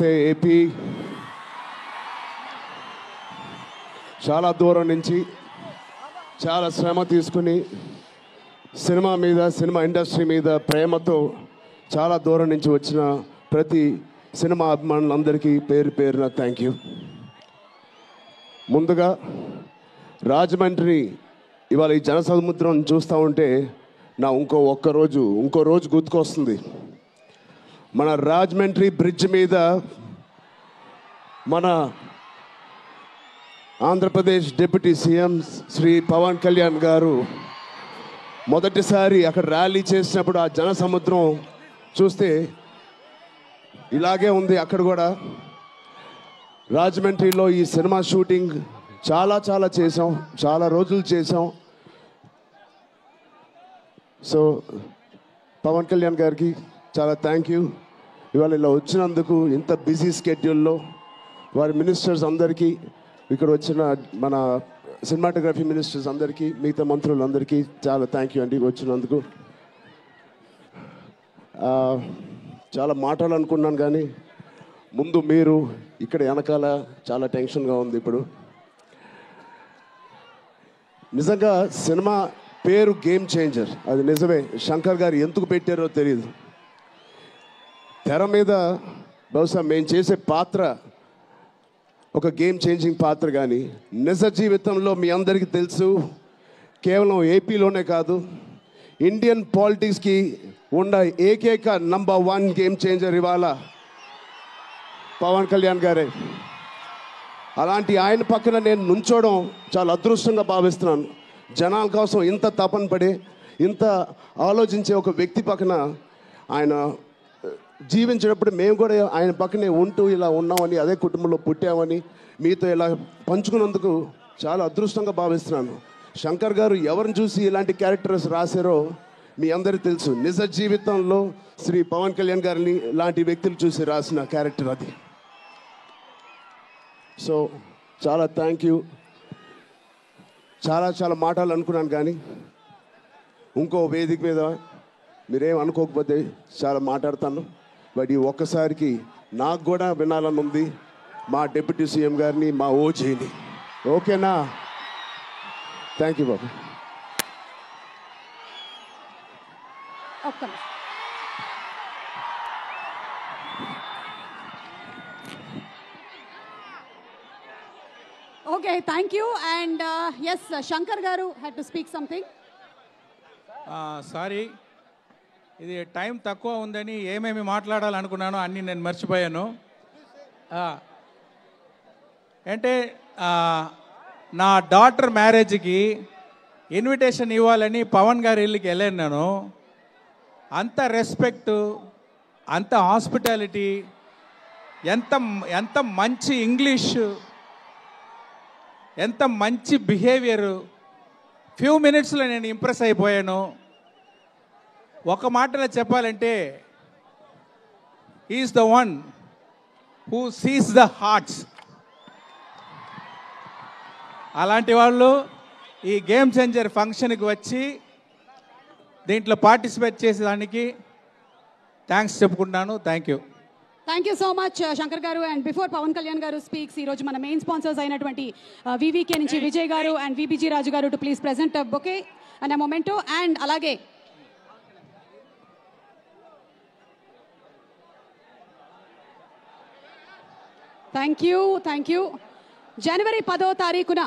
నమస్తే ఏపీ. చాలా దూరం నుంచి చాలా శ్రమ తీసుకుని సినిమా ఇండస్ట్రీ మీద ప్రేమతో చాలా దూరం నుంచి వచ్చిన ప్రతి సినిమా అభిమానులందరికీ పేరు పేరున థ్యాంక్ యూ. ముందుగా రాజమండ్రి ఇవాళ ఈ జనసముద్రం చూస్తూ ఉంటే నా ఇంకో రోజు గుర్తుకొస్తుంది. మన రాజమండ్రి బ్రిడ్జ్ మీద మన ఆంధ్రప్రదేశ్ డిప్యూటీ సీఎం శ్రీ పవన్ కళ్యాణ్ గారు మొదటిసారి అక్కడ ర్యాలీ చేసినప్పుడు ఆ జనసముద్రం చూస్తే ఇలాగే ఉంది. అక్కడ కూడా రాజమండ్రిలో ఈ సినిమా షూటింగ్ చాలా చేసాం, చాలా రోజులు చేసాం. సో పవన్ కళ్యాణ్ గారికి చాలా థ్యాంక్ యూ. ఇవాళ ఇలా వచ్చినందుకు ఇంత బిజీ స్కెడ్యూల్లో వారి మినిస్టర్స్ అందరికీ, ఇక్కడ వచ్చిన మన సినిమాటోగ్రఫీ మినిస్టర్స్ అందరికీ, మిగతా మంత్రులందరికీ చాలా థ్యాంక్ యూ అండి వచ్చినందుకు. చాలా మాట్లాడాలనుకున్నాను కానీ ముందు మీరు ఇక్కడ వెనకాల చాలా టెన్షన్గా ఉంది. ఇప్పుడు నిజంగా సినిమా పేరు గేమ్ చేంజర్, అది నిజమే. శంకర్ గారు ఎందుకు పెట్టారో తెలియదు. తెర మీద బహుశా మేము చేసే పాత్ర ఒక గేమ్ చేంజింగ్ పాత్ర, కానీ నిజ జీవితంలో మీ అందరికీ తెలుసు, కేవలం ఏపీలోనే కాదు ఇండియన్ పాలిటిక్స్కి ఉన్న ఏకైక నంబర్ 1 గేమ్ చేంజర్ ఇవాళ పవన్ కళ్యాణ్ గారే. అలాంటి ఆయన పక్కన నేను నుంచోవడం చాలా అదృష్టంగా భావిస్తున్నాను. జనాల కోసం ఇంత తపన పడే, ఇంత ఆలోచించే ఒక వ్యక్తి పక్కన ఆయన జీవించేటప్పుడు మేము కూడా ఆయన పక్కనే ఉంటూ ఇలా ఉన్నామని, అదే కుటుంబంలో పుట్టామని మీతో ఇలా పంచుకున్నందుకు చాలా అదృష్టంగా భావిస్తున్నాను. శంకర్ గారు ఎవరిని చూసి ఇలాంటి క్యారెక్టర్స్ రాశారో మీ అందరికీ తెలుసు. నిజ జీవితంలో శ్రీ పవన్ కళ్యాణ్ గారిని లాంటి వ్యక్తులు చూసి రాసిన క్యారెక్టర్ అది. సో చాలా థ్యాంక్ యూ. చాలా మాట్లాడాలనుకున్నాను కానీ ఇంకో వేదిక మీద మీరేం అనుకోకపోతే చాలా మాట్లాడతాను. బట్ ఈ ఒక్కసారికి నాకు కూడా వినాలని ఉంది మా డిప్యూటీ సీఎం గారిని, మా ఓజీని. ఓకేనా? Thank you Babu. Okay, thank you. And yes, Shankar Garu had to speak something. Sorry, ఇది టైం తక్కువ ఉందని ఏమేమి మాట్లాడాలనుకున్నానో అన్నీ నేను మర్చిపోయాను. అంటే నా డాటర్ మ్యారేజ్కి ఇన్విటేషన్ ఇవ్వాలని పవన్ గారి ఇల్లుకి వెళ్ళాను నేను. అంత రెస్పెక్టు, అంత హాస్పిటాలిటీ, ఎంత మంచి ఇంగ్లీష్, ఎంత మంచి బిహేవియరు. ఫ్యూ మినిట్స్లో నేను ఇంప్రెస్ అయిపోయాను. ఒక మాటలో చెప్పాలంటే is the one who sees the hearts. అలాంటి వాళ్ళు ఈ గేమ్ చేంజర్ ఫంక్షన్కి వచ్చి దీంట్లో పార్టిసిపేట్ చేసేదానికి థ్యాంక్స్ చెప్పుకుంటున్నాను. Thank you. Thank you so much, Shankar Garu. And before Pawan Kalyan Garu speaks, ee roju mana main sponsors ayinatuvanti VVK nunchi Vijay Garu and VBG Raju Garu to please present a bouquet and a memento. And alage thank you. January 10వ తారీఖున